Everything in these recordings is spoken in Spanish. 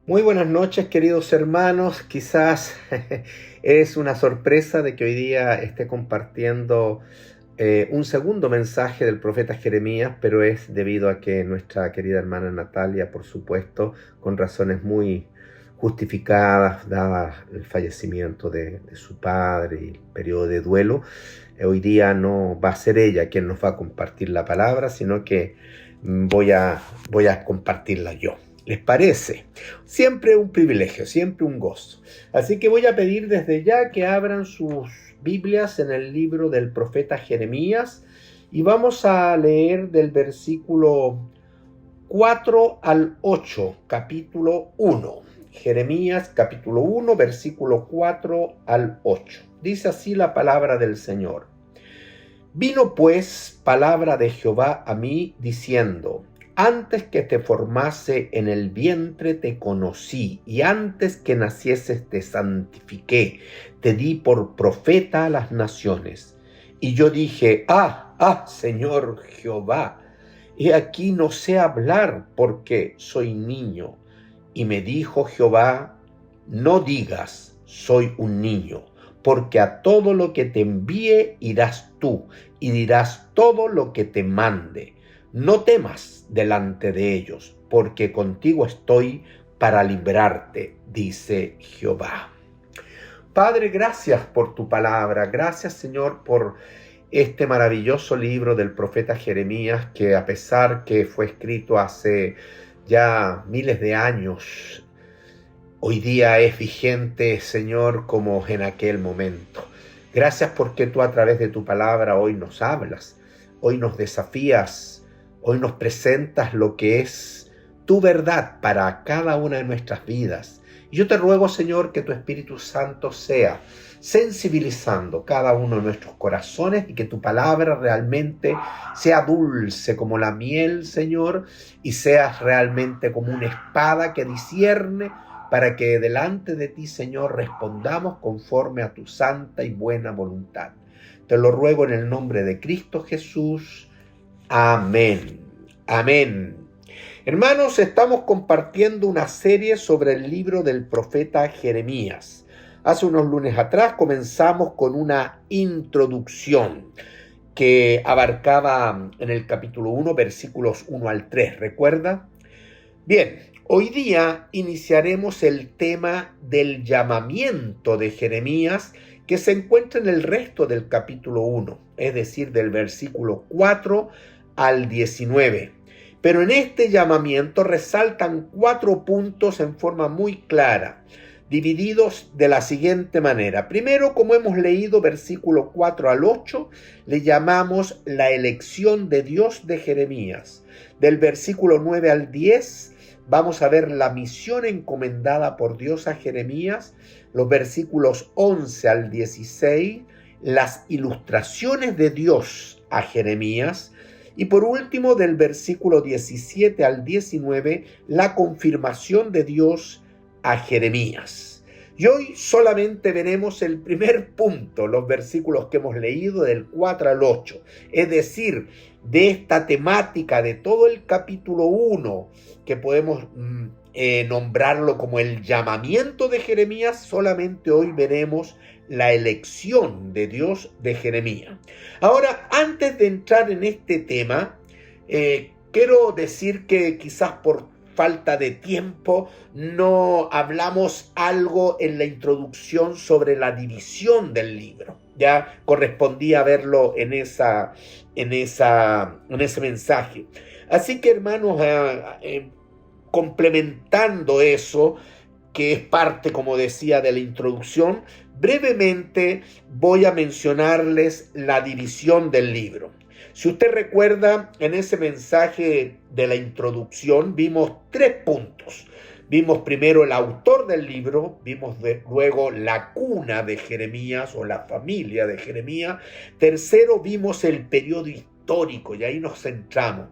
Muy buenas noches, queridos hermanos. Quizás es una sorpresa de que hoy día esté compartiendo un segundo mensaje del profeta Jeremías, pero es debido a que nuestra querida hermana Natalia, por supuesto, con razones muy justificadas, dada el fallecimiento de su padre y el periodo de duelo, hoy día no va a ser ella quien nos va a compartir la palabra, sino que voy a compartirla yo. ¿Les parece? Siempre un privilegio, siempre un gozo. Así que voy a pedir desde ya que abran sus Biblias en el libro del profeta Jeremías y vamos a leer del versículo 4 al 8, capítulo 1. Jeremías, capítulo 1, versículo 4 al 8. Dice así la palabra del Señor. Vino pues palabra de Jehová a mí diciendo: antes que te formase en el vientre te conocí, y antes que nacieses te santifiqué, te di por profeta a las naciones. Y yo dije: Señor Jehová, he aquí no sé hablar porque soy niño. Y me dijo Jehová: no digas, soy un niño, porque a todo lo que te envíe irás tú, y dirás todo lo que te mande. No temas delante de ellos, porque contigo estoy para librarte, dice Jehová. Padre, gracias por tu palabra. Gracias, Señor, por este maravilloso libro del profeta Jeremías, que a pesar que fue escrito hace ya miles de años, hoy día es vigente, Señor, como en aquel momento. Gracias porque tú a través de tu palabra hoy nos hablas, hoy nos desafías, hoy nos presentas lo que es tu verdad para cada una de nuestras vidas. Y yo te ruego, Señor, que tu Espíritu Santo sea sensibilizando cada uno de nuestros corazones y que tu palabra realmente sea dulce como la miel, Señor, y sea realmente como una espada que discierne, para que delante de ti, Señor, respondamos conforme a tu santa y buena voluntad. Te lo ruego en el nombre de Cristo Jesús. Amén. Amén. Hermanos, estamos compartiendo una serie sobre el libro del profeta Jeremías. Hace unos lunes atrás comenzamos con una introducción que abarcaba en el capítulo 1, versículos 1 al 3. ¿Recuerda? Bien, hoy día iniciaremos el tema del llamamiento de Jeremías, que se encuentra en el resto del capítulo 1, es decir, del versículo 4 al 19. Pero en este llamamiento resaltan 4 puntos en forma muy clara, divididos de la siguiente manera. Primero, como hemos leído, versículo 4 al 8, le llamamos la elección de Dios de Jeremías. Del versículo 9 al 10, vamos a ver la misión encomendada por Dios a Jeremías. Los versículos 11 al 16, las ilustraciones de Dios a Jeremías. Y por último, del versículo 17 al 19, la confirmación de Dios a Jeremías. Y hoy solamente veremos el primer punto, los versículos que hemos leído del 4 al 8. Es decir, de esta temática de todo el capítulo 1, que podemos nombrarlo como el llamamiento de Jeremías, solamente hoy veremos la elección de Dios de Jeremías. Ahora, antes de entrar en este tema, quiero decir que quizás por falta de tiempo no hablamos algo en la introducción sobre la división del libro. Ya correspondía verlo en ese mensaje. Así que, hermanos, complementando eso, que es parte, como decía, de la introducción, brevemente voy a mencionarles la división del libro. Si usted recuerda, en ese mensaje de la introducción vimos 3 puntos. Vimos primero el autor del libro, vimos luego la cuna de Jeremías o la familia de Jeremías. Tercero, vimos el periodo histórico y ahí nos centramos,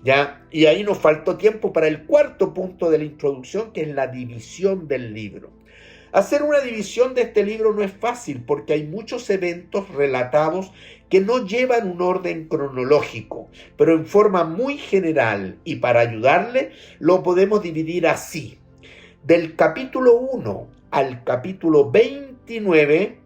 ¿ya? Y ahí nos faltó tiempo para el 4 punto de la introducción, que es la división del libro. Hacer una división de este libro no es fácil porque hay muchos eventos relatados que no llevan un orden cronológico, pero en forma muy general y para ayudarle lo podemos dividir así. Del capítulo 1 al capítulo 29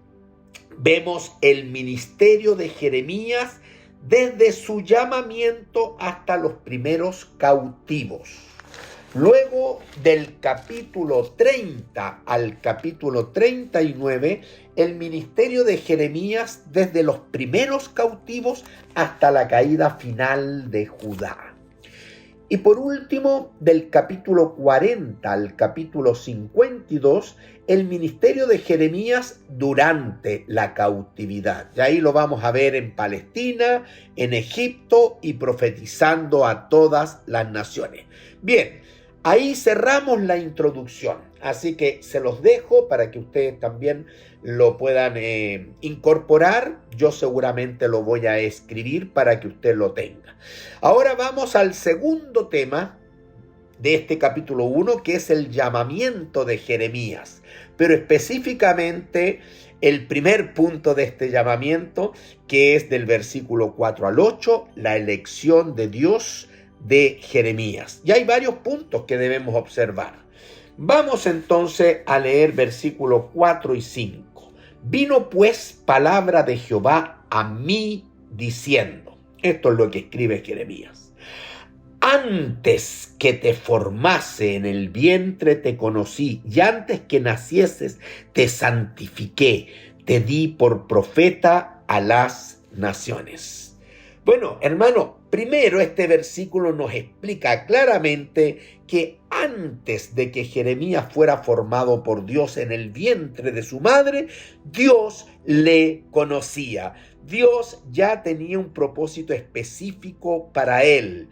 vemos el ministerio de Jeremías desde su llamamiento hasta los primeros cautivos. Luego del capítulo 30 al capítulo 39, el ministerio de Jeremías desde los primeros cautivos hasta la caída final de Judá. Y por último, del capítulo 40 al capítulo 52, el ministerio de Jeremías durante la cautividad. Y ahí lo vamos a ver en Palestina, en Egipto y profetizando a todas las naciones. Bien, ahí cerramos la introducción, así que se los dejo para que ustedes también lo puedan incorporar. Yo seguramente lo voy a escribir para que usted lo tenga. Ahora vamos al segundo tema de este capítulo 1, que es el llamamiento de Jeremías, pero específicamente el primer punto de este llamamiento, que es del versículo 4 al 8, la elección de Dios de Jeremías. Y hay varios puntos que debemos observar. Vamos entonces a leer versículos 4 y 5. Vino pues palabra de Jehová a mí diciendo, esto es lo que escribe Jeremías: antes que te formase en el vientre te conocí, y antes que nacieses te santifiqué, te di por profeta a las naciones. Bueno, hermano, primero este versículo nos explica claramente que antes de que Jeremías fuera formado por Dios en el vientre de su madre, Dios le conocía. Dios ya tenía un propósito específico para él.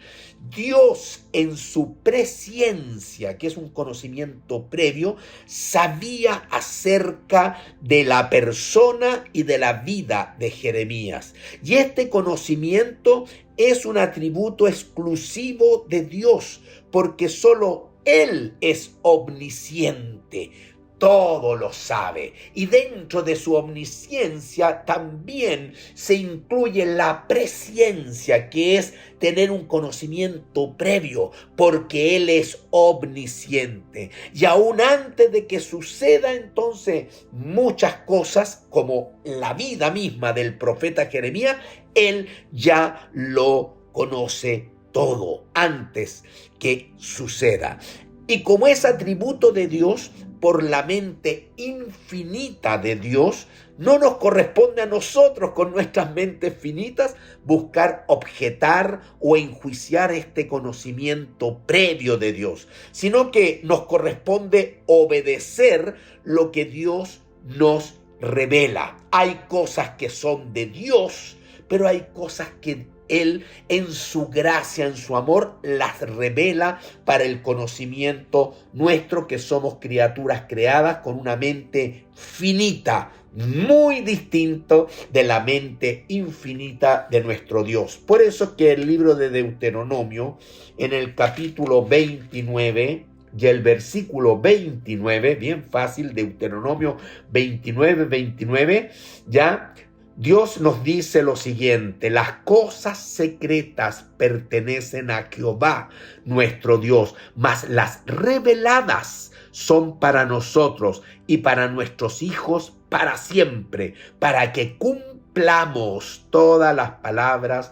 Dios en su presciencia, que es un conocimiento previo, sabía acerca de la persona y de la vida de Jeremías. Y este conocimiento es un atributo exclusivo de Dios, porque solo Él es omnisciente. Todo lo sabe, y dentro de su omnisciencia también se incluye la presciencia, que es tener un conocimiento previo, porque Él es omnisciente. Y aún antes de que suceda entonces muchas cosas, como la vida misma del profeta Jeremías, Él ya lo conoce todo antes que suceda. Y como es atributo de Dios, por la mente infinita de Dios, no nos corresponde a nosotros con nuestras mentes finitas buscar objetar o enjuiciar este conocimiento previo de Dios, sino que nos corresponde obedecer lo que Dios nos revela. Hay cosas que son de Dios, pero hay cosas que Él, en su gracia, en su amor, las revela para el conocimiento nuestro, que somos criaturas creadas con una mente finita, muy distinto de la mente infinita de nuestro Dios. Por eso es que el libro de Deuteronomio, en el capítulo 29, y el versículo 29, bien fácil, Deuteronomio 29, ya Dios nos dice lo siguiente: las cosas secretas pertenecen a Jehová, nuestro Dios, mas las reveladas son para nosotros y para nuestros hijos para siempre, para que cumplamos todas las palabras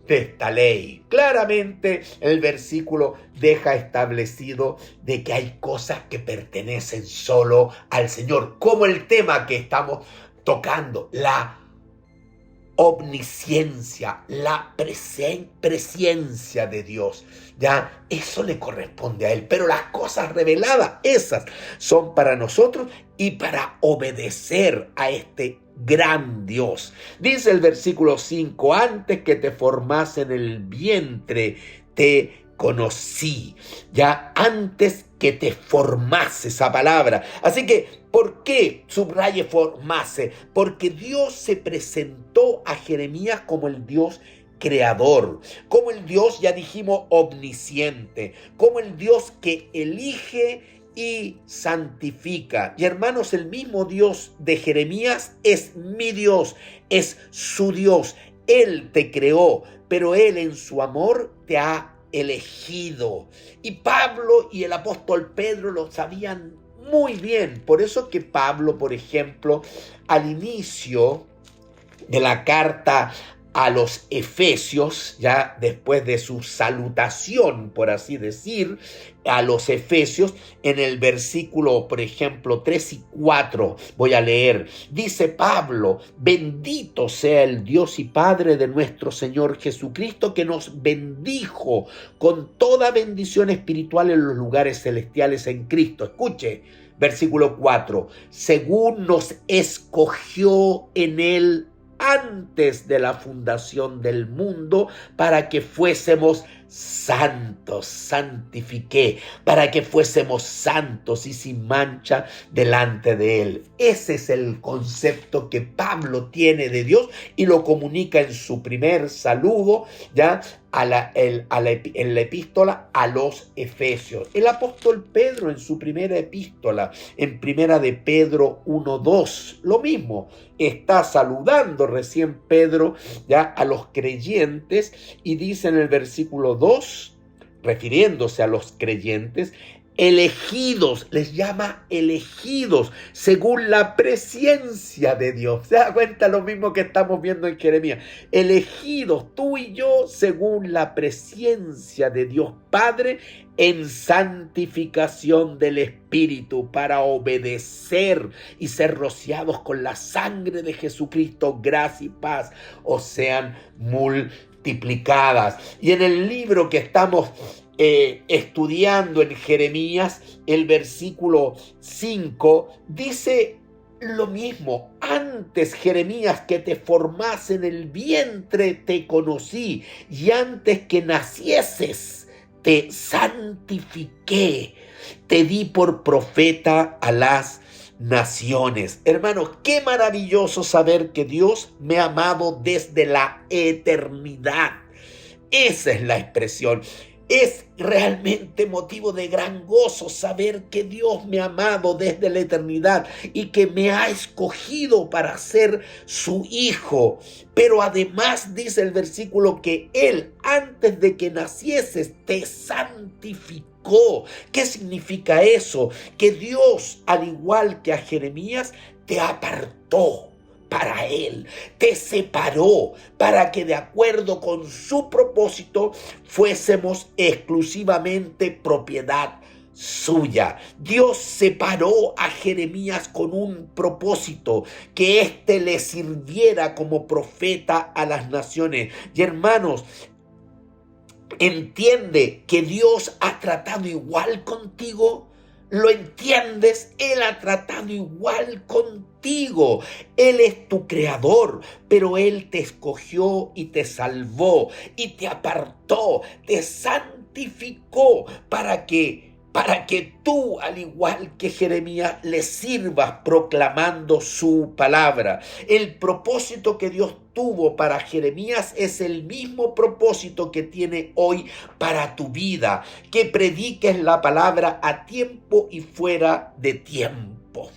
de esta ley. Claramente el versículo deja establecido de que hay cosas que pertenecen solo al Señor, como el tema que estamos tocando, la omnisciencia, la presciencia de Dios. Ya, eso le corresponde a Él. Pero las cosas reveladas, esas son para nosotros y para obedecer a este gran Dios. Dice el versículo 5, antes que te formase en el vientre, te conocí. Ya, antes que te formase, esa palabra. Así que, ¿por qué subraye formase? Porque Dios se presentó a Jeremías como el Dios creador, como el Dios, ya dijimos, omnisciente, como el Dios que elige y santifica. Y hermanos, el mismo Dios de Jeremías es mi Dios, es su Dios. Él te creó, pero Él en su amor te ha elegido. Y Pablo y el apóstol Pedro lo sabían muy bien. Por eso que Pablo, por ejemplo, al inicio de la carta a los Efesios, ya después de su salutación, por así decir, a los Efesios, en el versículo, por ejemplo, 3 y 4, voy a leer, dice Pablo: bendito sea el Dios y Padre de nuestro Señor Jesucristo, que nos bendijo con toda bendición espiritual en los lugares celestiales en Cristo. Escuche, versículo 4, según nos escogió en él antes de la fundación del mundo, para que fuésemos santos, santifiqué, para que fuésemos santos y sin mancha delante de él. Ese es el concepto que Pablo tiene de Dios y lo comunica en su primer saludo, ya en la epístola a los Efesios. El apóstol Pedro en su primera epístola, en primera de Pedro 1:2, lo mismo, está saludando recién Pedro ya a los creyentes y dice en el versículo 2, refiriéndose a los creyentes, elegidos, les llama elegidos según la presciencia de Dios. ¿Se da cuenta? Lo mismo que estamos viendo en Jeremías. Elegidos, tú y yo, según la presciencia de Dios Padre, en santificación del Espíritu, para obedecer y ser rociados con la sangre de Jesucristo. Gracia y paz os sean multiplicadas. Y en el libro que estamos estudiando en Jeremías, el versículo 5 dice lo mismo: antes, Jeremías, que te formase en el vientre te conocí, y antes que nacieses te santifiqué, te di por profeta a las naciones. Hermanos, qué maravilloso saber que Dios me ha amado desde la eternidad. Esa es la expresión. Es realmente motivo de gran gozo saber que Dios me ha amado desde la eternidad y que me ha escogido para ser su hijo. Pero además dice el versículo que Él, antes de que nacieses, te santificó. ¿Qué significa eso? Que Dios, al igual que a Jeremías, te apartó para Él, te separó para que de acuerdo con su propósito fuésemos exclusivamente propiedad suya. Dios separó a Jeremías con un propósito, que éste le sirviera como profeta a las naciones. Y hermanos, entiende que Dios ha tratado igual contigo. ¿Lo entiendes? Él ha tratado igual contigo. Él es tu creador, pero Él te escogió y te salvó y te apartó, te santificó para que tú, al igual que Jeremías, le sirvas proclamando su palabra. El propósito que Dios tuvo para Jeremías es el mismo propósito que tiene hoy para tu vida, que prediques la palabra a tiempo y fuera de tiempo.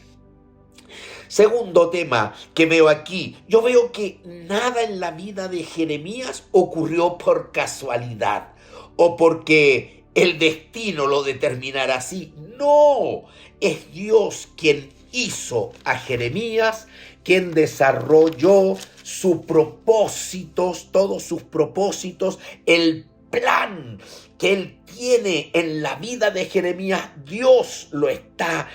Segundo tema que veo aquí, yo veo que nada en la vida de Jeremías ocurrió por casualidad o porque el destino lo determinará así. No, es Dios quien hizo a Jeremías, quien desarrolló sus propósitos, todos sus propósitos, el plan que Él tiene en la vida de Jeremías. Dios lo está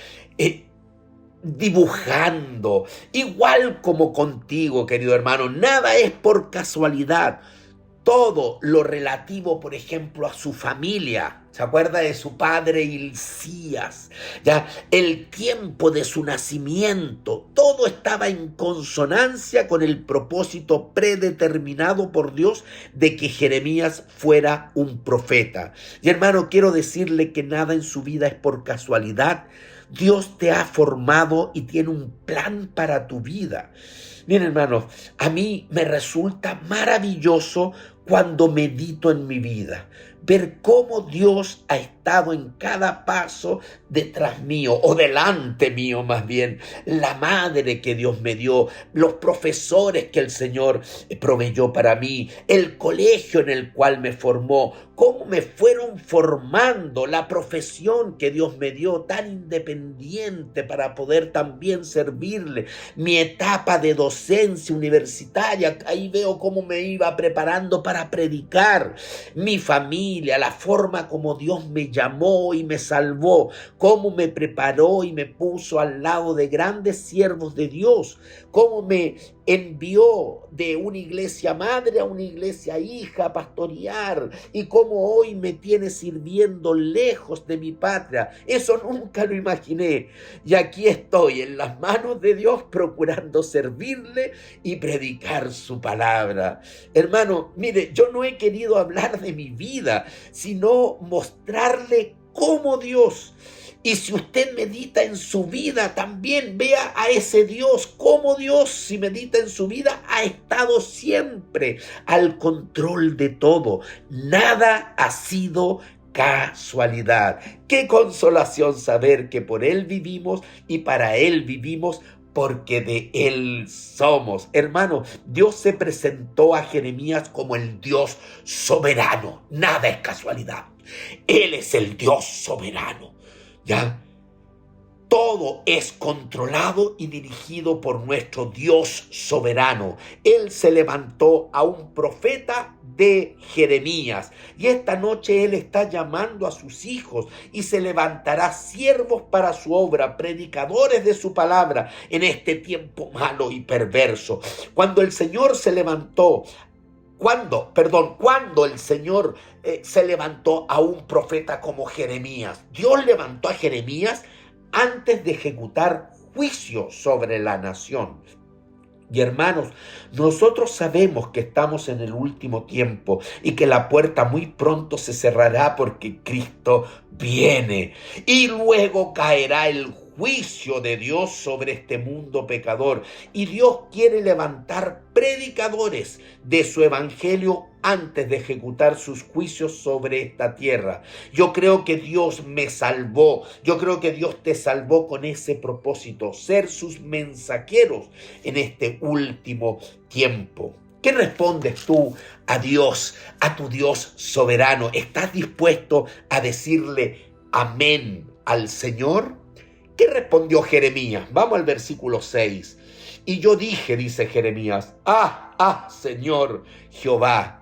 dibujando, igual como contigo, querido hermano. Nada es por casualidad. Todo lo relativo, por ejemplo, a su familia. ¿Se acuerda de su padre Hilcías? Ya, el tiempo de su nacimiento, todo estaba en consonancia con el propósito predeterminado por Dios de que Jeremías fuera un profeta. Y hermano, quiero decirle que nada en su vida es por casualidad. Dios te ha formado y tiene un plan para tu vida. Miren, hermanos, a mí me resulta maravilloso cuando medito en mi vida. ver cómo Dios ha estado en cada paso detrás mío, o delante mío más bien, la madre que Dios me dio, los profesores que el Señor proveyó para mí, el colegio en el cual me formó, cómo me fueron formando, la profesión que Dios me dio tan independiente para poder también servirle, mi etapa de docencia universitaria, ahí veo cómo me iba preparando para predicar, mi familia, la forma como Dios me llamó y me salvó, cómo me preparó y me puso al lado de grandes siervos de Dios, cómo me envió de una iglesia madre a una iglesia hija a pastorear, y cómo hoy me tiene sirviendo lejos de mi patria. Eso nunca lo imaginé. Y aquí estoy en las manos de Dios procurando servirle y predicar su palabra. Hermano, mire, yo no he querido hablar de mi vida, sino mostrarle cómo Dios. Y si usted medita en su vida, también vea a ese Dios, cómo Dios, si medita en su vida, ha estado siempre al control de todo. Nada ha sido casualidad. Qué consolación saber que por Él vivimos y para Él vivimos, porque de Él somos. Hermano, Dios se presentó a Jeremías como el Dios soberano. Nada es casualidad. Él es el Dios soberano. ¿Ya? Todo es controlado y dirigido por nuestro Dios soberano. Él se levantó a un profeta de Jeremías, y esta noche Él está llamando a sus hijos, y se levantará siervos para su obra, predicadores de su palabra en este tiempo malo y perverso. Cuando el Señor se levantó, cuando el Señor se levantó a un profeta como Jeremías, Dios levantó a Jeremías antes de ejecutar juicio sobre la nación. Y hermanos, nosotros sabemos que estamos en el último tiempo y que la puerta muy pronto se cerrará porque Cristo viene. Y luego caerá el juicio de Dios sobre este mundo pecador. Y Dios quiere levantar predicadores de su evangelio antes de ejecutar sus juicios sobre esta tierra. Yo creo que Dios me salvó. Yo creo que Dios te salvó con ese propósito, ser sus mensajeros en este último tiempo. ¿Qué respondes tú a Dios, a tu Dios soberano? ¿Estás dispuesto a decirle amén al Señor? ¿Qué respondió Jeremías? Vamos al versículo 6. Y yo dije, dice Jeremías, Señor Jehová,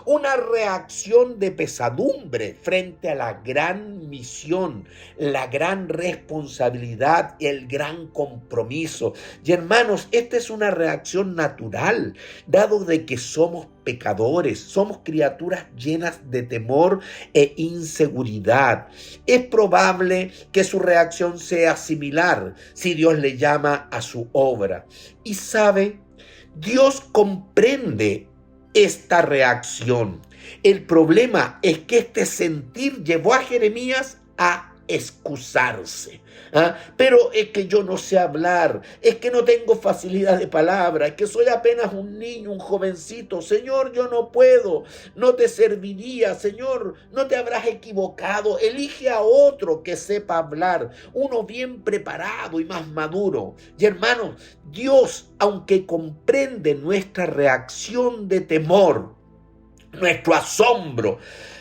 una reacción de pesadumbre frente a la gran misión, la gran responsabilidad, el gran compromiso. Y hermanos, esta es una reacción natural, dado de que somos pecadores, somos criaturas llenas de temor e inseguridad. Es probable que su reacción sea similar si Dios le llama a su obra. Y sabe, Dios comprende esta reacción. El problema es que este sentir llevó a Jeremías a excusarse. Pero es que yo no sé hablar, es que no tengo facilidad de palabra, es que soy apenas un niño, un jovencito. Señor, yo no puedo, no te serviría. Señor, no te habrás equivocado. Elige a otro que sepa hablar, uno bien preparado y más maduro. Y hermanos, Dios, aunque comprende nuestra reacción de temor, nuestro asombro,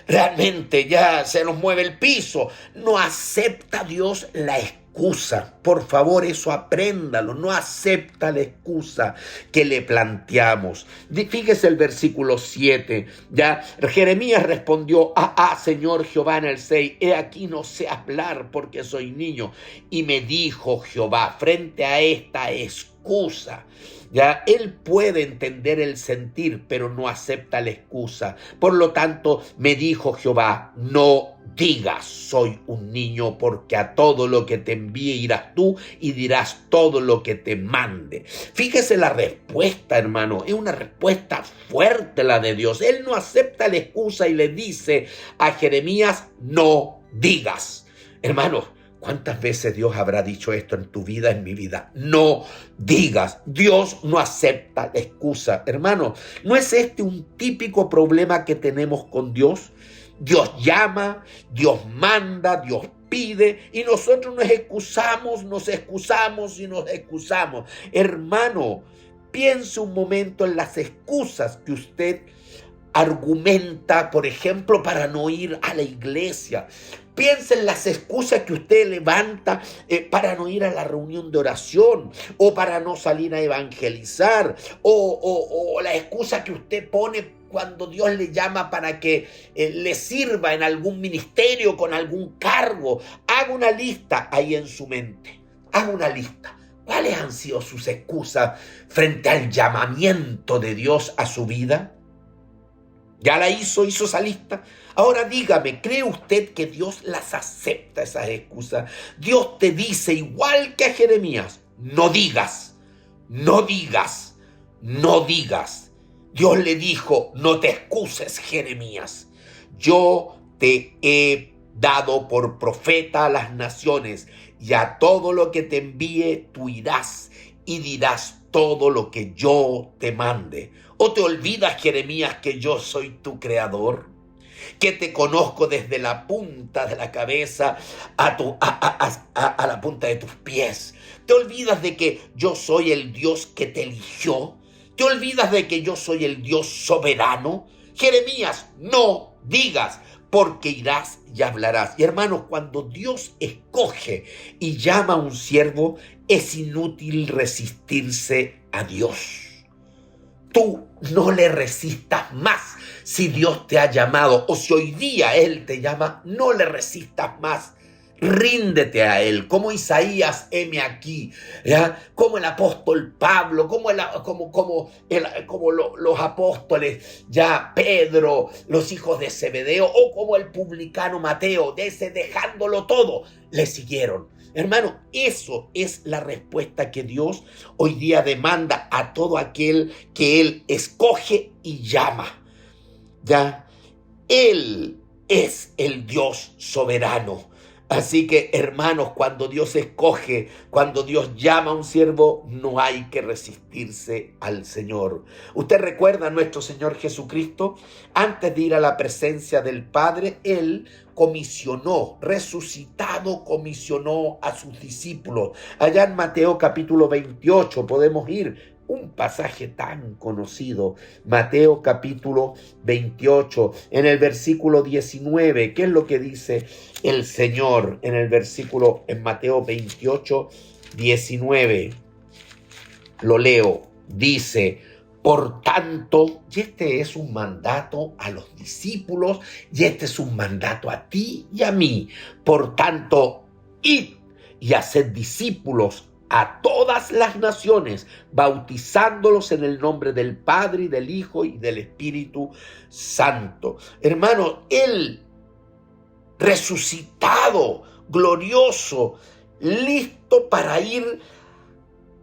realmente ya se nos mueve el piso, no acepta Dios la excusa. Por favor, eso apréndalo. No acepta la excusa que le planteamos. Fíjese el versículo 7. Ya Jeremías respondió, Señor Jehová, en el 6, he aquí no sé hablar porque soy niño. Y me dijo Jehová, frente a esta excusa, ya él puede entender el sentir, pero no acepta la excusa. Por lo tanto, me dijo Jehová, no digas soy un niño, porque a todo lo que te envíe irás tú y dirás todo lo que te mande. Fíjese la respuesta, hermano, es una respuesta fuerte la de Dios. Él no acepta la excusa y le dice a Jeremías, no digas. Hermano, ¿cuántas veces Dios habrá dicho esto en tu vida, en mi vida? No digas. Dios no acepta la excusa. Hermano, ¿no es este un típico problema que tenemos con Dios? Dios llama, Dios manda, Dios pide y nosotros nos excusamos y nos excusamos. Hermano, piense un momento en las excusas que usted argumenta, por ejemplo, para no ir a la iglesia. Piensa en las excusas que usted levanta para no ir a la reunión de oración o para no salir a evangelizar o la excusa que usted pone cuando Dios le llama para que le sirva en algún ministerio con algún cargo. Haga una lista ahí en su mente. Haga una lista. ¿Cuáles han sido sus excusas frente al llamamiento de Dios a su vida? ¿Ya la hizo esa lista? Ahora dígame, ¿cree usted que Dios las acepta, esas excusas? Dios te dice, igual que a Jeremías, no digas, no digas, no digas. Dios le dijo, no te excuses, Jeremías. Yo te he dado por profeta a las naciones, y a todo lo que te envíe tú irás y dirás todo lo que yo te mande. ¿O te olvidas, Jeremías, que yo soy tu creador? Que te conozco desde la punta de la cabeza a la punta de tus pies. ¿Te olvidas de que yo soy el Dios que te eligió? ¿Te olvidas de que yo soy el Dios soberano? Jeremías, no digas, porque irás y hablarás. Y hermanos, cuando Dios escoge y llama a un siervo, es inútil resistirse a Dios. Tú no le resistas más. Si Dios te ha llamado o si hoy día Él te llama, no le resistas más. Ríndete a Él, como Isaías, heme aquí, ¿ya? Como el apóstol Pablo, como los apóstoles, ya Pedro, los hijos de Zebedeo, o como el publicano Mateo, de ese dejándolo todo, le siguieron. Hermano, eso es la respuesta que Dios hoy día demanda a todo aquel que Él escoge y llama. ¿Ya? Él es el Dios soberano. Así que, hermanos, cuando Dios escoge, cuando Dios llama a un siervo, no hay que resistirse al Señor. ¿Usted recuerda a nuestro Señor Jesucristo? Antes de ir a la presencia del Padre, Él comisionó, resucitado, comisionó a sus discípulos. Allá en Mateo capítulo 28 podemos ir. Un pasaje tan conocido, Mateo capítulo 28, en el versículo 19, ¿qué es lo que dice el Señor en Mateo 28, 19? Lo leo, dice, por tanto, y este es un mandato a los discípulos, y este es un mandato a ti y a mí, por tanto, id y haced discípulos a todas las naciones, bautizándolos en el nombre del Padre, y del Hijo, y del Espíritu Santo. Hermano, Él resucitado, glorioso, listo para ir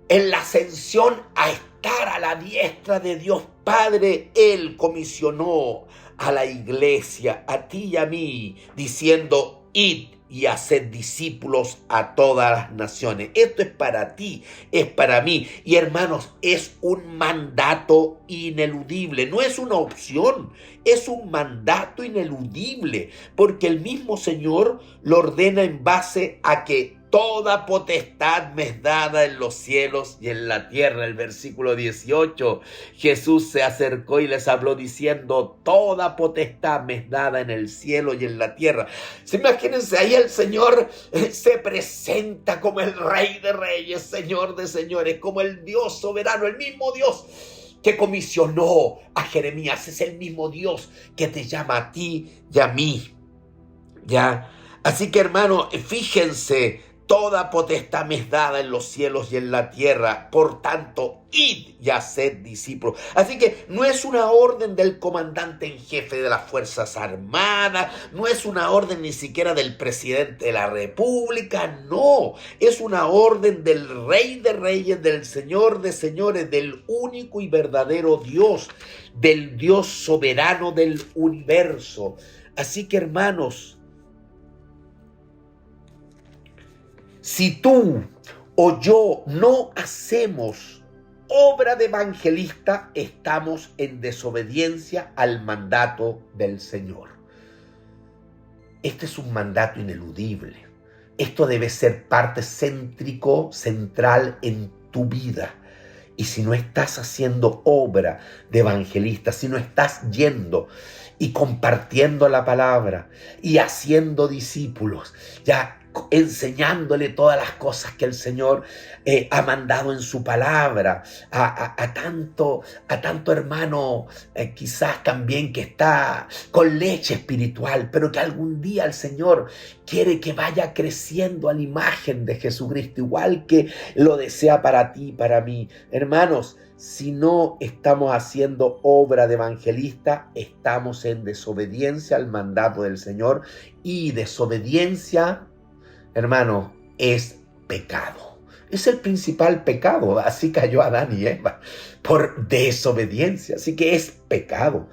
en la ascensión a estar a la diestra de Dios Padre, Él comisionó a la iglesia, a ti y a mí, diciendo, id y hacer discípulos a todas las naciones. Esto es para ti, es para mí. Y hermanos, es un mandato ineludible, no es una opción, es un mandato ineludible, porque el mismo Señor lo ordena en base a que toda potestad me es dada en los cielos y en la tierra. El versículo 18, Jesús se acercó y les habló diciendo, toda potestad me es dada en el cielo y en la tierra. ¿Se imagínense? Ahí el Señor se presenta como el Rey de Reyes, Señor de Señores, como el Dios soberano, el mismo Dios que comisionó a Jeremías. Es el mismo Dios que te llama a ti y a mí. ¿Ya? Así que, hermano, fíjense, toda potestad me es dada en los cielos y en la tierra. Por tanto, id y haced discípulos. Así que no es una orden del comandante en jefe de las Fuerzas Armadas, no es una orden ni siquiera del presidente de la República, no. Es una orden del Rey de Reyes, del Señor de Señores, del único y verdadero Dios, del Dios soberano del universo. Así que, hermanos, si tú o yo no hacemos obra de evangelista, estamos en desobediencia al mandato del Señor. este es un mandato ineludible. Esto debe ser parte central en tu vida. Y si no estás haciendo obra de evangelista, si no estás yendo y compartiendo la palabra y haciendo discípulos, ya enseñándole todas las cosas que el Señor ha mandado en su palabra a tanto hermano, quizás también que está con leche espiritual, pero que algún día el Señor quiere que vaya creciendo a la imagen de Jesucristo, igual que lo desea para ti y para mí. Hermanos, si no estamos haciendo obra de evangelista, estamos en desobediencia al mandato del Señor, y desobediencia, hermano, es pecado. Es el principal pecado. Así cayó Adán y Eva, por desobediencia. Así que es pecado.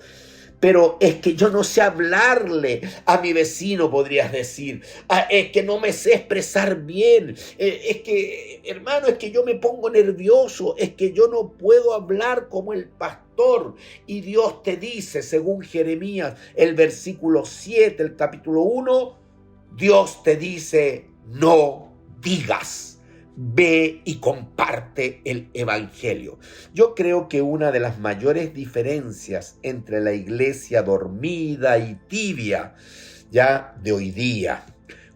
Pero es que yo no sé hablarle a mi vecino, podrías decir. Es que no me sé expresar bien. Es que, hermano, es que yo me pongo nervioso. Es que yo no puedo hablar como el pastor. Y Dios te dice, según Jeremías, el versículo 7, el capítulo 1, Dios te dice, no digas. Ve y comparte el evangelio. Yo creo que una de las mayores diferencias entre la iglesia dormida y tibia ya de hoy día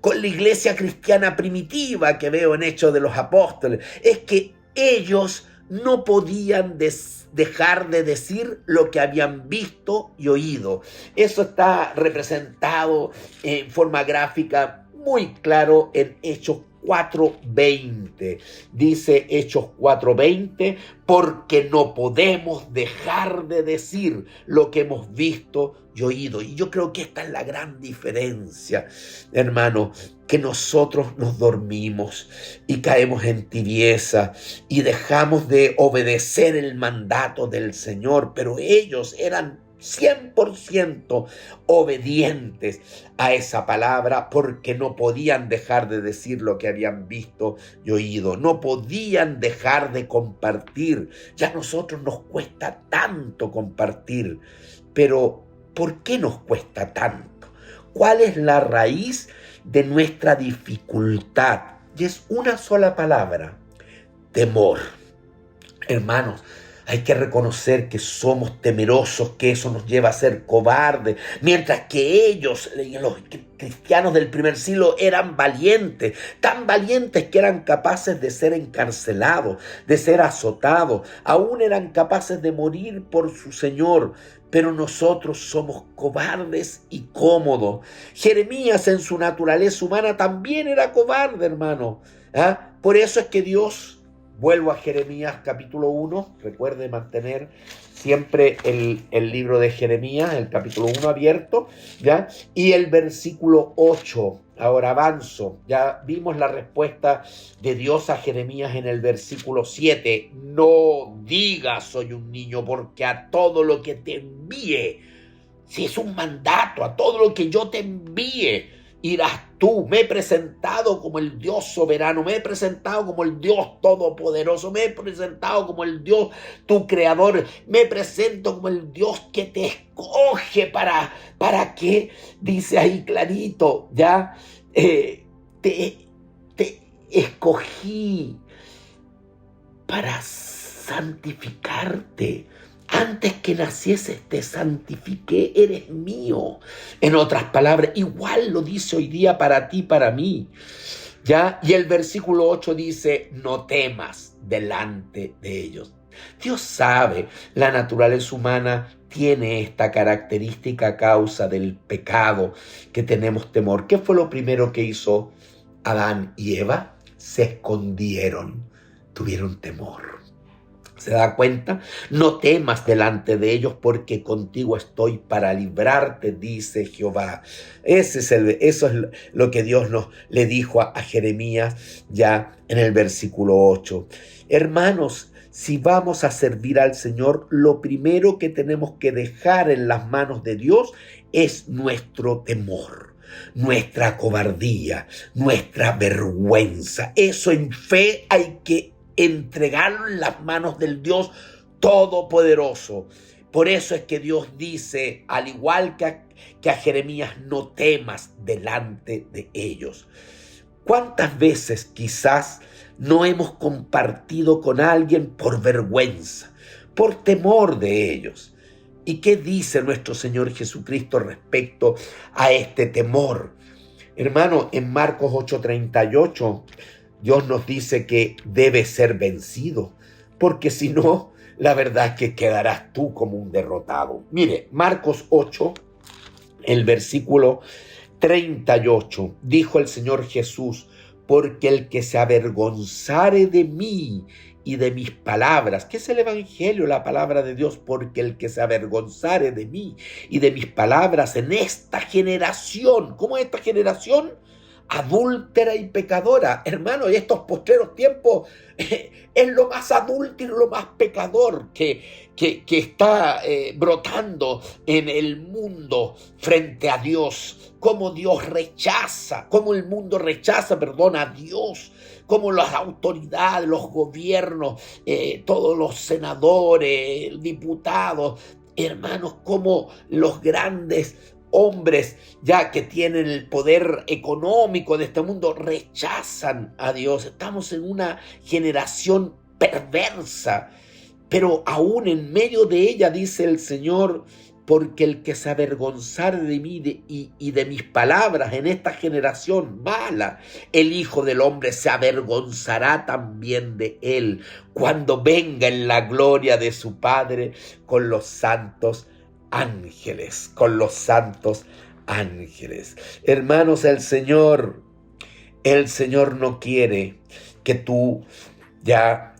con la iglesia cristiana primitiva que veo en Hechos de los Apóstoles es que ellos no podían dejar de decir lo que habían visto y oído. Eso está representado en forma gráfica muy claro en Hechos 4:20. Dice Hechos 4:20, porque no podemos dejar de decir lo que hemos visto y oído. Y yo creo que esta es la gran diferencia, hermano, que nosotros nos dormimos y caemos en tibieza y dejamos de obedecer el mandato del Señor, pero ellos eran 100% obedientes a esa palabra, porque no podían dejar de decir lo que habían visto y oído, no podían dejar de compartir. Ya a nosotros nos cuesta tanto compartir, pero ¿por qué nos cuesta tanto? ¿Cuál es la raíz de nuestra dificultad? Y es una sola palabra: temor. Hermanos, hay que reconocer que somos temerosos, que eso nos lleva a ser cobardes, mientras que ellos, los cristianos del primer siglo, eran valientes, tan valientes que eran capaces de ser encarcelados, de ser azotados, aún eran capaces de morir por su Señor. Pero nosotros somos cobardes y cómodos. Jeremías, en su naturaleza humana, también era cobarde, hermano. Por eso es que Dios... Vuelvo a Jeremías capítulo 1, recuerde mantener siempre el libro de Jeremías, el capítulo 1 abierto, ¿ya? Y el versículo 8, ahora avanzo, ya vimos la respuesta de Dios a Jeremías en el versículo 7, no digas soy un niño, porque a todo lo que te envíe, si es un mandato, a todo lo que yo te envíe, irás tú. Me he presentado como el Dios soberano, me he presentado como el Dios todopoderoso, me he presentado como el Dios tu creador, me presento como el Dios que te escoge para que, dice ahí clarito, ya, te escogí para santificarte. Antes que nacieses te santifiqué, eres mío. En otras palabras, igual lo dice hoy día para ti, para mí. ¿Ya? Y el versículo 8 dice, no temas delante de ellos. Dios sabe, la naturaleza humana tiene esta característica a causa del pecado, que tenemos temor. ¿Qué fue lo primero que hizo Adán y Eva? Se escondieron, tuvieron temor. ¿Se da cuenta? No temas delante de ellos, porque contigo estoy para librarte, dice Jehová. Eso es lo que Dios le dijo a Jeremías ya en el versículo 8. Hermanos, si vamos a servir al Señor, lo primero que tenemos que dejar en las manos de Dios es nuestro temor, nuestra cobardía, nuestra vergüenza. Eso en fe hay que entregarlo en las manos del Dios Todopoderoso. Por eso es que Dios dice, al igual que que a Jeremías no temas delante de ellos. ¿Cuántas veces quizás no hemos compartido con alguien por vergüenza, por temor de ellos? ¿Y qué dice nuestro Señor Jesucristo respecto a este temor? Hermano, en Marcos 8:38, Dios nos dice que debe ser vencido, porque si no, la verdad es que quedarás tú como un derrotado. Mire, Marcos 8, el versículo 38, dijo el Señor Jesús: porque el que se avergonzare de mí y de mis palabras, ¿qué es el Evangelio? La palabra de Dios. Porque el que se avergonzare de mí y de mis palabras en esta generación, ¿cómo es esta generación? Adúltera y pecadora. Hermano, y estos postreros tiempos es lo más adúltero y lo más pecador que está brotando en el mundo frente a Dios. Cómo Dios rechaza, cómo el mundo rechaza, a Dios, cómo las autoridades, los gobiernos, todos los senadores, diputados, hermanos, cómo los grandes hombres ya que tienen el poder económico de este mundo rechazan a Dios. Estamos en una generación perversa, pero aún en medio de ella dice el Señor: porque el que se avergonzare de mí y de mis palabras en esta generación mala, el Hijo del Hombre se avergonzará también de él cuando venga en la gloria de su Padre con los santos ángeles, con los santos ángeles. Hermanos, el Señor no quiere que tú ya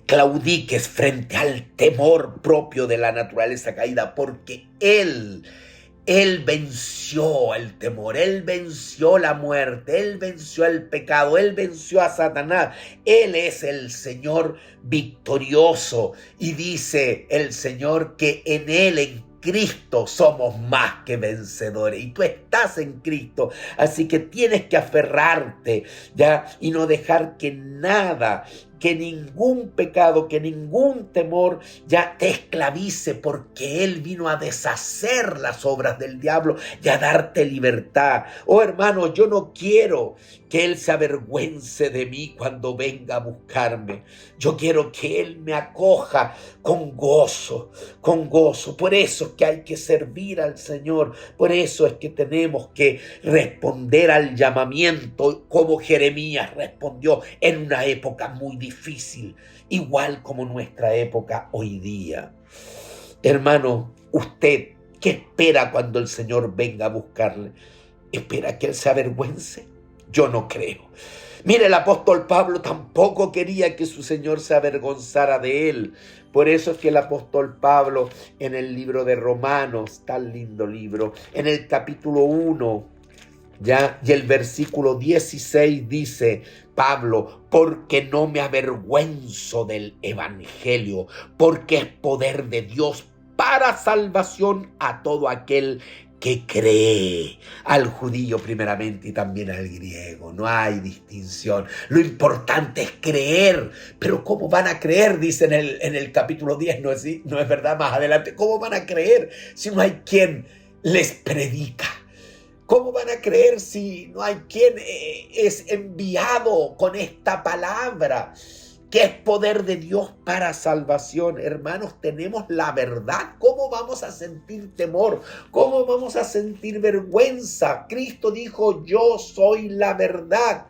claudiques frente al temor propio de la naturaleza caída, porque Él venció el temor, Él venció la muerte, Él venció el pecado, Él venció a Satanás. Él es el Señor victorioso, y dice el Señor que en Él, en Cristo, somos más que vencedores, y tú estás en Cristo, así que tienes que aferrarte ya y no dejar que nada, que ningún pecado, que ningún temor ya te esclavice, porque Él vino a deshacer las obras del diablo y a darte libertad. Oh hermano, yo no quiero que Él se avergüence de mí cuando venga a buscarme. Yo quiero que Él me acoja con gozo, con gozo. Por eso es que hay que servir al Señor. Por eso es que tenemos que responder al llamamiento como Jeremías respondió en una época muy difícil, igual como nuestra época hoy día. Hermano, usted, ¿qué espera cuando el Señor venga a buscarle? ¿Espera que Él se avergüence? Yo no creo. Mire, el apóstol Pablo tampoco quería que su Señor se avergonzara de él. Por eso es que el apóstol Pablo, en el libro de Romanos, tan lindo libro, en el capítulo 1, ya, y el versículo 16 dice Pablo: porque no me avergüenzo del evangelio, porque es poder de Dios para salvación a todo aquel que cree, al judío primeramente y también al griego. No hay distinción. Lo importante es creer. Pero ¿cómo van a creer? Dice en el capítulo 10, no es verdad, más adelante. ¿Cómo van a creer si no hay quien les predica? ¿Cómo van a creer si no hay quien es enviado con esta palabra, que es poder de Dios para salvación? Hermanos, tenemos la verdad. ¿Cómo vamos a sentir temor? ¿Cómo vamos a sentir vergüenza? Cristo dijo: yo soy la verdad.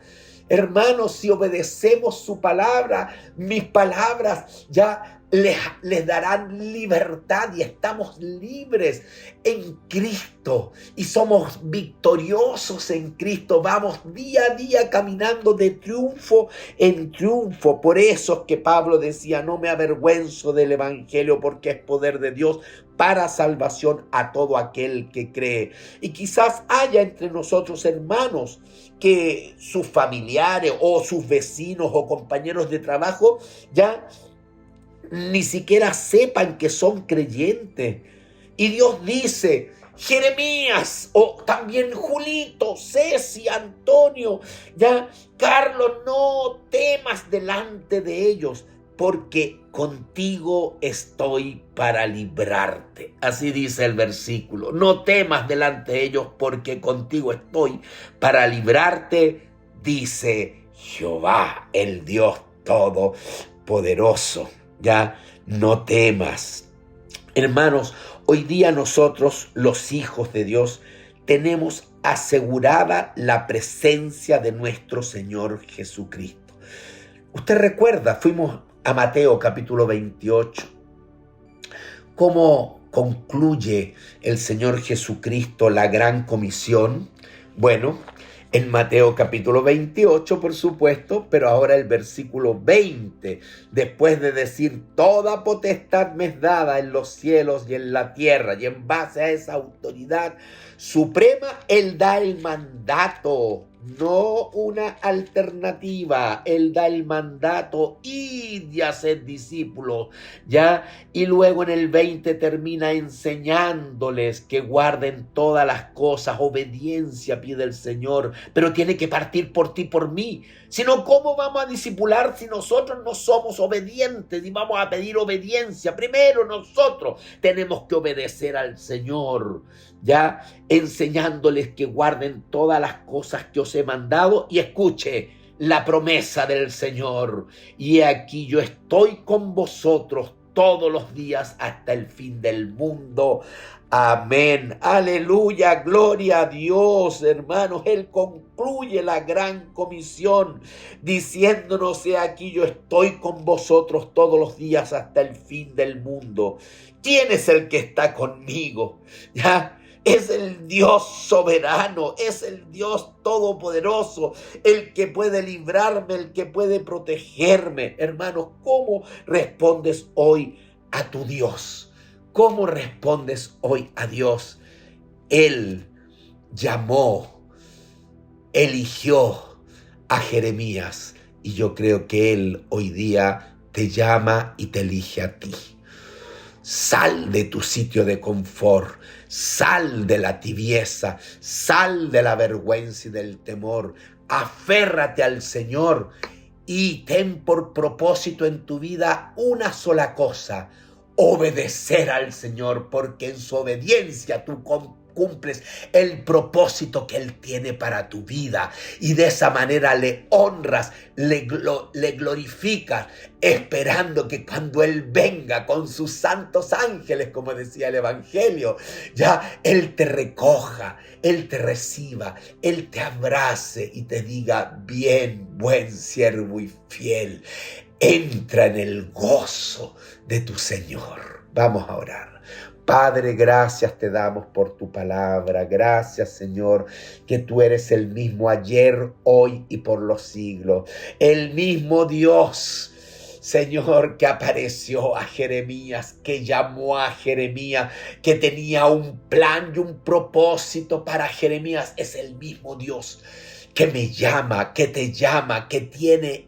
Hermanos, si obedecemos su palabra, mis palabras ya les darán libertad, y estamos libres en Cristo y somos victoriosos en Cristo. Vamos día a día caminando de triunfo en triunfo. Por eso es que Pablo decía: no me avergüenzo del evangelio, porque es poder de Dios para salvación a todo aquel que cree. Y quizás haya entre nosotros hermanos que sus familiares o sus vecinos o compañeros de trabajo ya ni siquiera sepan que son creyentes. Y Dios dice: Jeremías, o también Julito, Ceci, Antonio, ya, Carlos, no temas delante de ellos. porque contigo estoy para librarte. Así dice el versículo. No temas delante de ellos, porque contigo estoy para librarte, dice Jehová, el Dios Todopoderoso. Ya, no temas. Hermanos, hoy día nosotros, los hijos de Dios, tenemos asegurada la presencia de nuestro Señor Jesucristo. Usted recuerda, fuimos a Mateo capítulo 28. ¿Cómo concluye el Señor Jesucristo la gran comisión? Bueno, en Mateo capítulo 28, por supuesto, pero ahora el versículo 20, después de decir, toda potestad me es dada en los cielos y en la tierra, y en base a esa autoridad suprema, Él da el mandato, no una alternativa. Él da el mandato, id y haced discípulos, ¿ya? Y luego en el 20 termina enseñándoles que guarden todas las cosas. Obediencia pide el Señor, pero tiene que partir por ti, por mí. Si no, ¿cómo vamos a discipular si nosotros no somos obedientes y vamos a pedir obediencia? Primero nosotros tenemos que obedecer al Señor, ¿ya? Enseñándoles que guarden todas las cosas que os he mandado. Y escuche la promesa del Señor: y aquí yo estoy con vosotros todos los días hasta el fin del mundo. Amén. Aleluya. Gloria a Dios, hermanos. Él concluye la gran comisión diciéndonos: he aquí yo estoy con vosotros todos los días hasta el fin del mundo. ¿Quién es el que está conmigo? ¿Ya? Es el Dios soberano, es el Dios todopoderoso, el que puede librarme, el que puede protegerme. Hermanos, ¿cómo respondes hoy a tu Dios? ¿Cómo respondes hoy a Dios? Él llamó, eligió a Jeremías, y yo creo que Él hoy día te llama y te elige a ti. Sal de tu sitio de confort, sal de la tibieza, sal de la vergüenza y del temor. Aférrate al Señor y ten por propósito en tu vida una sola cosa: obedecer al Señor, porque en su obediencia tú cumples el propósito que Él tiene para tu vida, y de esa manera le honras, le glorificas, esperando que cuando Él venga con sus santos ángeles, como decía el Evangelio, ya Él te recoja, Él te reciba, Él te abrace y te diga: bien, buen siervo y fiel, entra en el gozo de tu Señor. Vamos a orar. Padre, gracias te damos por tu palabra. Gracias, Señor, que tú eres el mismo ayer, hoy y por los siglos. El mismo Dios, Señor, que apareció a Jeremías, que llamó a Jeremías, que tenía un plan y un propósito para Jeremías. Es el mismo Dios que me llama, que te llama, que tiene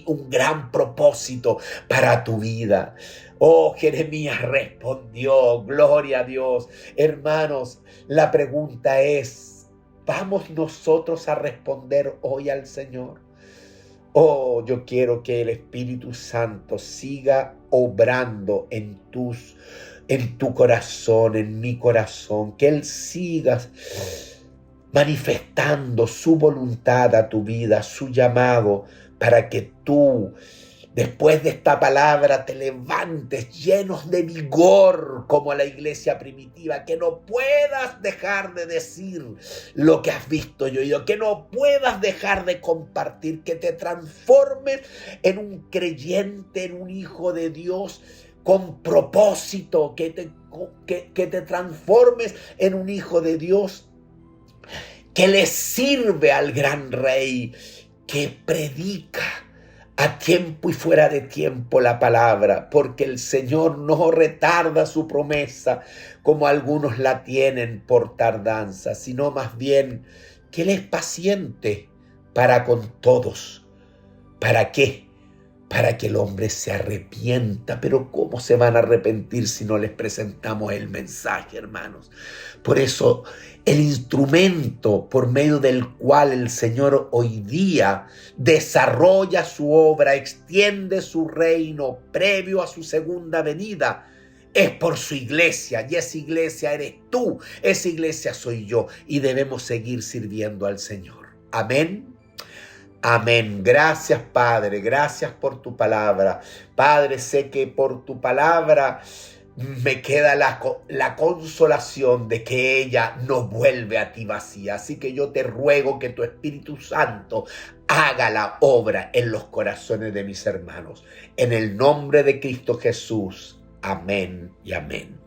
un gran propósito para tu vida. Oh, Jeremías respondió, gloria a Dios. Hermanos, la pregunta es: ¿vamos nosotros a responder hoy al Señor? Oh, yo quiero que el Espíritu Santo siga obrando en tu corazón, en mi corazón, que Él siga manifestando su voluntad a tu vida, su llamado, para que tú, después de esta palabra, te levantes llenos de vigor como la iglesia primitiva, que no puedas dejar de decir lo que has visto y oído, que no puedas dejar de compartir, que te transformes en un creyente, en un hijo de Dios con propósito, que te transformes en un hijo de Dios que le sirve al gran rey, que predica a tiempo y fuera de tiempo la palabra, porque el Señor no retarda su promesa como algunos la tienen por tardanza, sino más bien que Él es paciente para con todos. ¿Para qué? para que el hombre se arrepienta. Pero ¿cómo se van a arrepentir si no les presentamos el mensaje, hermanos? Por eso, el instrumento por medio del cual el Señor hoy día desarrolla su obra, extiende su reino previo a su segunda venida, es por su iglesia, y esa iglesia eres tú, esa iglesia soy yo, y debemos seguir sirviendo al Señor. Amén. Amén. Gracias, Padre. Gracias por tu palabra. Padre, sé que por tu palabra me queda la consolación de que ella no vuelve a ti vacía. Así que yo te ruego que tu Espíritu Santo haga la obra en los corazones de mis hermanos. En el nombre de Cristo Jesús. Amén y amén.